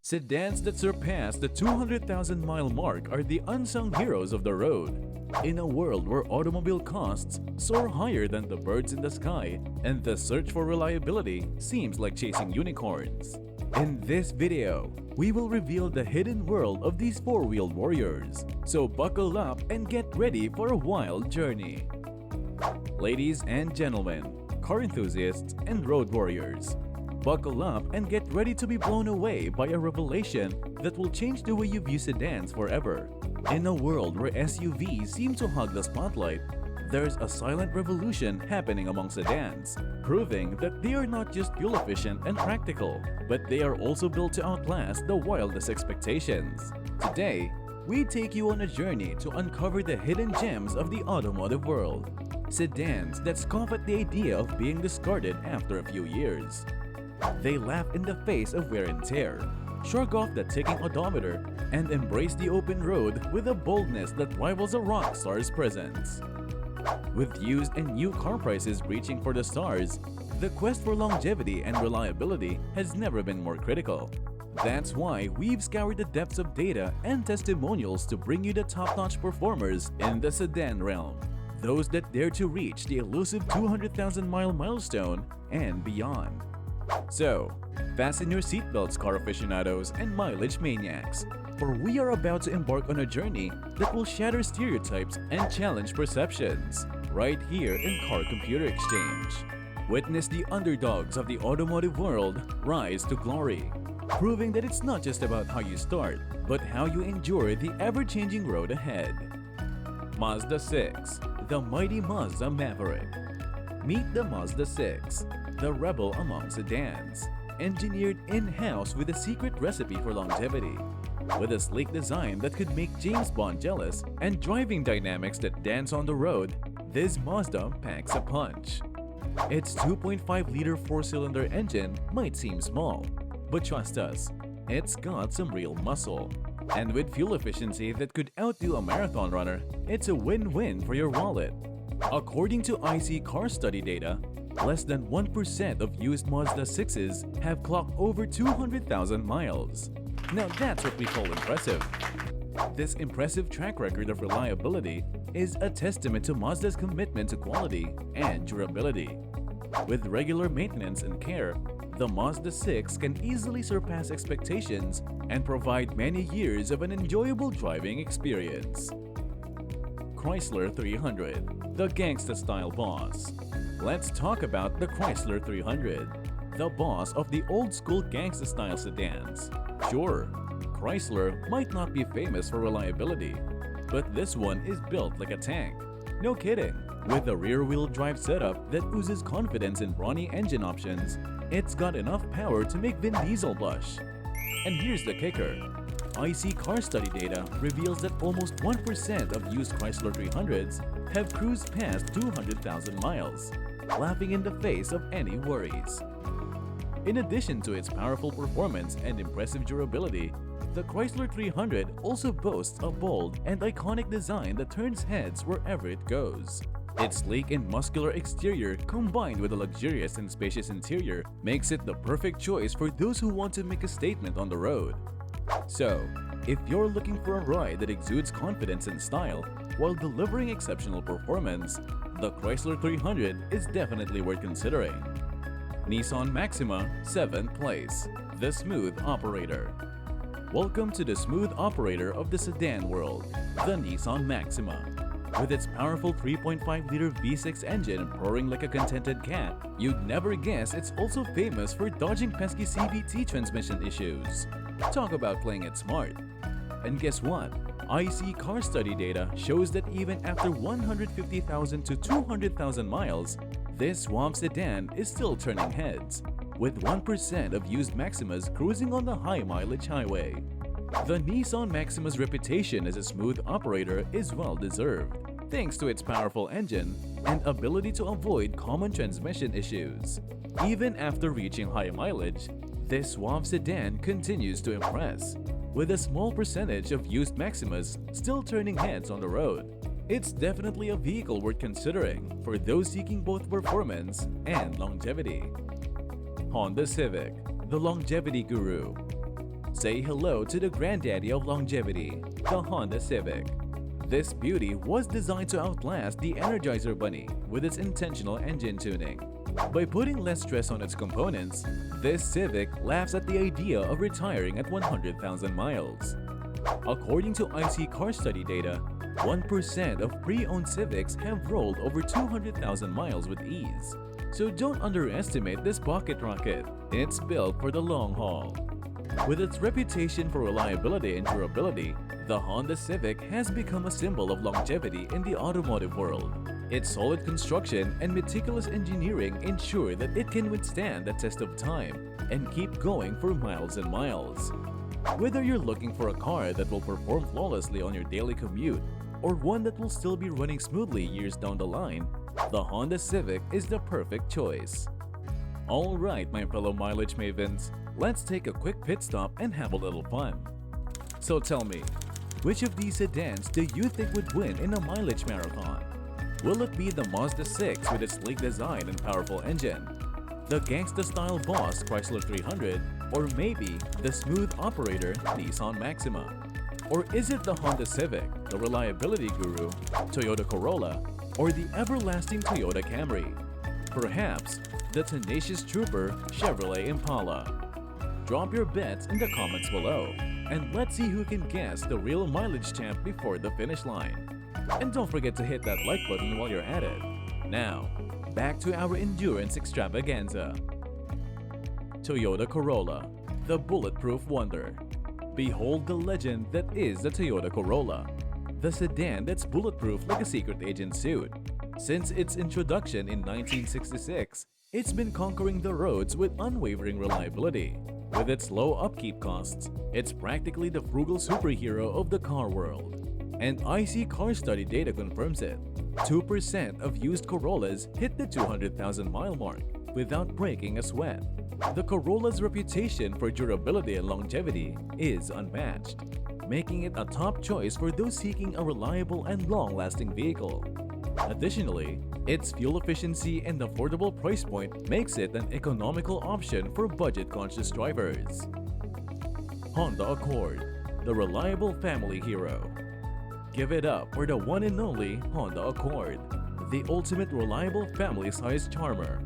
Sedans that surpass the 200,000-mile mark are the unsung heroes of the road. In a world where automobile costs soar higher than the birds in the sky and the search for reliability seems like chasing unicorns. In this video, we will reveal the hidden world of these four-wheeled warriors. So buckle up and get ready for a wild journey. Ladies and gentlemen, car enthusiasts and road warriors, buckle up and get ready to be blown away by a revelation that will change the way you view sedans forever. In a world where SUVs seem to hog the spotlight, there's a silent revolution happening among sedans, proving that they are not just fuel efficient and practical, but they are also built to outlast the wildest expectations. Today, we take you on a journey to uncover the hidden gems of the automotive world. Sedans that scoff at the idea of being discarded after a few years. They laugh in the face of wear and tear, shrug off the ticking odometer, and embrace the open road with a boldness that rivals a rock star's presence. With used and new car prices reaching for the stars, the quest for longevity and reliability has never been more critical. That's why we've scoured the depths of data and testimonials to bring you the top-notch performers in the sedan realm. Those that dare to reach the elusive 200,000-mile milestone and beyond. So, fasten your seatbelts, car aficionados and mileage maniacs, for we are about to embark on a journey that will shatter stereotypes and challenge perceptions, right here in Car Computer Exchange. Witness the underdogs of the automotive world rise to glory, proving that it's not just about how you start, but how you endure the ever-changing road ahead. Mazda 6, the mighty Mazda Maverick. Meet the Mazda 6, the rebel among sedans, engineered in-house with a secret recipe for longevity. With a sleek design that could make James Bond jealous and driving dynamics that dance on the road, this Mazda packs a punch. Its 2.5-liter four-cylinder engine might seem small, but trust us, it's got some real muscle. And with fuel efficiency that could outdo a marathon runner, it's a win-win for your wallet. According to IC car study data, less than 1% of used Mazda 6s have clocked over 200,000 miles. Now that's what we call impressive. This impressive track record of reliability is a testament to Mazda's commitment to quality and durability. With regular maintenance and care, the Mazda 6 can easily surpass expectations and provide many years of an enjoyable driving experience. Chrysler 300, the gangsta-style boss. Let's talk about the Chrysler 300, the boss of the old-school gangsta-style sedans. Sure, Chrysler might not be famous for reliability, but this one is built like a tank. No kidding! With a rear-wheel drive setup that oozes confidence in brawny engine options, it's got enough power to make Vin Diesel blush. And here's the kicker. IC car study data reveals that almost 1% of used Chrysler 300s have cruised past 200,000 miles, laughing in the face of any worries. In addition to its powerful performance and impressive durability, the Chrysler 300 also boasts a bold and iconic design that turns heads wherever it goes. Its sleek and muscular exterior combined with a luxurious and spacious interior makes it the perfect choice for those who want to make a statement on the road. So, if you're looking for a ride that exudes confidence and style while delivering exceptional performance, the Chrysler 300 is definitely worth considering. Nissan Maxima, 7th place, the smooth operator. Welcome to the smooth operator of the sedan world, the Nissan Maxima. With its powerful 3.5-liter V6 engine purring like a contented cat, you'd never guess it's also famous for dodging pesky CVT transmission issues. Talk about playing it smart. And guess what? IC car study data shows that even after 150,000 to 200,000 miles, this swamp sedan is still turning heads, with 1% of used Maximas cruising on the high-mileage highway. The Nissan Maxima's reputation as a smooth operator is well-deserved, thanks to its powerful engine and ability to avoid common transmission issues. Even after reaching high mileage, this suave sedan continues to impress, with a small percentage of used Maximas still turning heads on the road. It's definitely a vehicle worth considering for those seeking both performance and longevity. Honda Civic, the longevity guru. Say hello to the granddaddy of longevity, the Honda Civic. This beauty was designed to outlast the Energizer Bunny with its intentional engine tuning. By putting less stress on its components, this Civic laughs at the idea of retiring at 100,000 miles. According to IC car study data, 1% of pre-owned Civics have rolled over 200,000 miles with ease. So don't underestimate this pocket rocket. It's built for the long haul. With its reputation for reliability and durability, the Honda Civic has become a symbol of longevity in the automotive world. Its solid construction and meticulous engineering ensure that it can withstand the test of time and keep going for miles and miles. Whether you're looking for a car that will perform flawlessly on your daily commute or one that will still be running smoothly years down the line, the Honda Civic is the perfect choice. Alright, my fellow mileage mavens, let's take a quick pit stop and have a little fun. So tell me, which of these sedans do you think would win in a mileage marathon? Will it be the Mazda 6 with its sleek design and powerful engine, the gangsta-style boss Chrysler 300, or maybe the smooth operator Nissan Maxima? Or is it the Honda Civic, the reliability guru, Toyota Corolla, or the everlasting Toyota Camry? Perhaps the tenacious trooper Chevrolet Impala? Drop your bets in the comments below, and let's see who can guess the real mileage champ before the finish line. And don't forget to hit that like button while you're at it. Now, back to our endurance extravaganza. Toyota Corolla, the bulletproof wonder. Behold the legend that is the Toyota Corolla, the sedan that's bulletproof like a secret agent suit. Since its introduction in 1966, it's been conquering the roads with unwavering reliability. With its low upkeep costs, it's practically the frugal superhero of the car world. And IC car study data confirms it. 2% of used Corollas hit the 200,000 mile mark without breaking a sweat. The Corolla's reputation for durability and longevity is unmatched, making it a top choice for those seeking a reliable and long-lasting vehicle. Additionally, its fuel efficiency and affordable price point makes it an economical option for budget-conscious drivers. Honda Accord, the reliable family hero. Give it up for the one and only Honda Accord, the ultimate reliable family-sized charmer.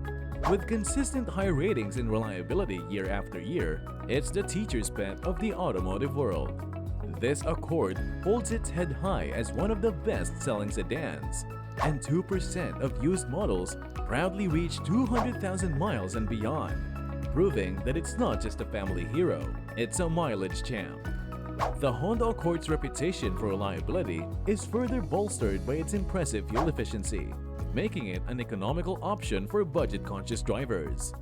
With consistent high ratings in reliability year after year, it's the teacher's pet of the automotive world. This Accord holds its head high as one of the best-selling sedans, and 2% of used models proudly reach 200,000 miles and beyond, proving that it's not just a family hero, it's a mileage champ. The Honda Accord's reputation for reliability is further bolstered by its impressive fuel efficiency, making it an economical option for budget-conscious drivers.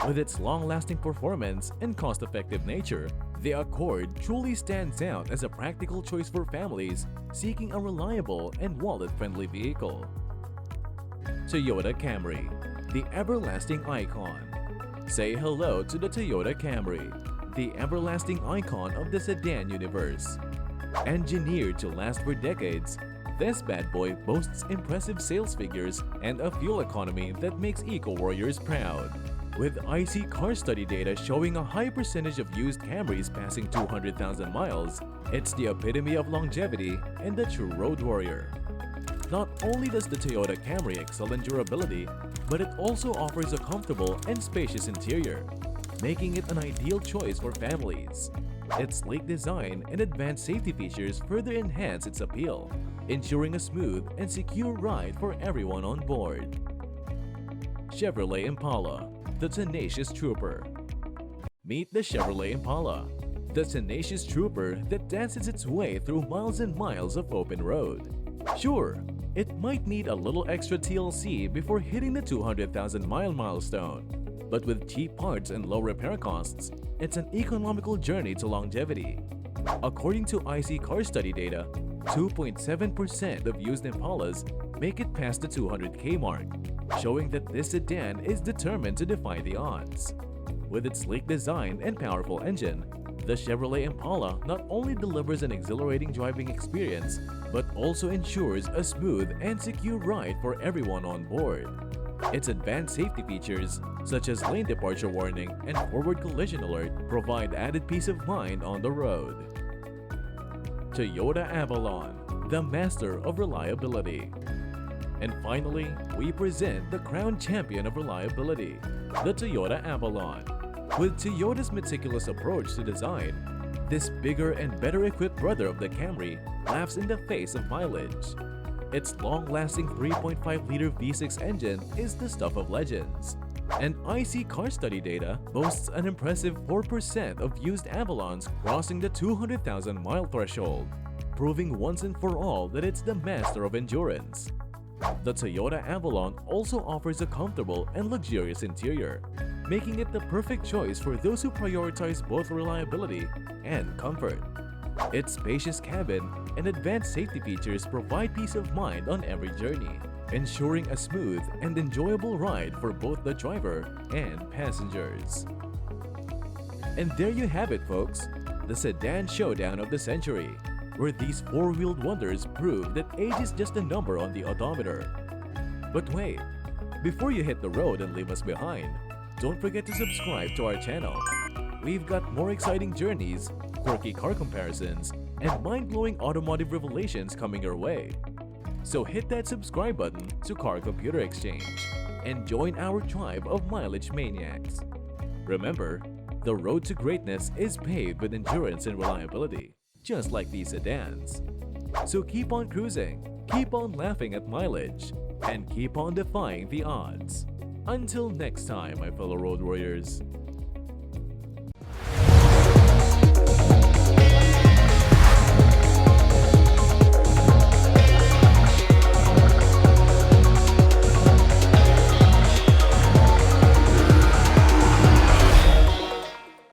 With its long-lasting performance and cost-effective nature, the Accord truly stands out as a practical choice for families seeking a reliable and wallet-friendly vehicle. Toyota Camry, the everlasting icon. Say hello to the Toyota Camry, the everlasting icon of the sedan universe. Engineered to last for decades, this bad boy boasts impressive sales figures and a fuel economy that makes eco-warriors proud. With IC car study data showing a high percentage of used Camrys passing 200,000 miles, it's the epitome of longevity and the true road warrior. Not only does the Toyota Camry excel in durability, but it also offers a comfortable and spacious interior, making it an ideal choice for families. Its sleek design and advanced safety features further enhance its appeal, ensuring a smooth and secure ride for everyone on board. Chevrolet Impala, the tenacious trooper. Meet the Chevrolet Impala, the tenacious trooper that dances its way through miles and miles of open road. Sure, it might need a little extra TLC before hitting the 200,000 mile milestone, but with cheap parts and low repair costs, it's an economical journey to longevity. According to IC car study data, 2.7% of used Impalas make it past the 200K mark, showing that this sedan is determined to defy the odds. With its sleek design and powerful engine, the Chevrolet Impala not only delivers an exhilarating driving experience, but also ensures a smooth and secure ride for everyone on board. Its advanced safety features, such as lane departure warning and forward collision alert, provide added peace of mind on the road. Toyota Avalon, the master of reliability. And finally, we present the crown champion of reliability, the Toyota Avalon. With Toyota's meticulous approach to design, this bigger and better equipped brother of the Camry laughs in the face of mileage. Its long-lasting 3.5-liter V6 engine is the stuff of legends. And IC car study data boasts an impressive 4% of used Avalons crossing the 200,000-mile threshold, proving once and for all that it's the master of endurance. The Toyota Avalon also offers a comfortable and luxurious interior, making it the perfect choice for those who prioritize both reliability and comfort. Its spacious cabin and advanced safety features provide peace of mind on every journey, ensuring a smooth and enjoyable ride for both the driver and passengers. And there you have it, folks, the sedan showdown of the century, where these four-wheeled wonders prove that age is just a number on the odometer. But wait, before you hit the road and leave us behind, don't forget to subscribe to our channel. We've got more exciting journeys, quirky car comparisons, and mind-blowing automotive revelations coming your way. So hit that subscribe button to Car Computer Exchange and join our tribe of mileage maniacs. Remember, the road to greatness is paved with endurance and reliability, just like these sedans. So keep on cruising, keep on laughing at mileage, and keep on defying the odds. Until next time, my fellow road warriors.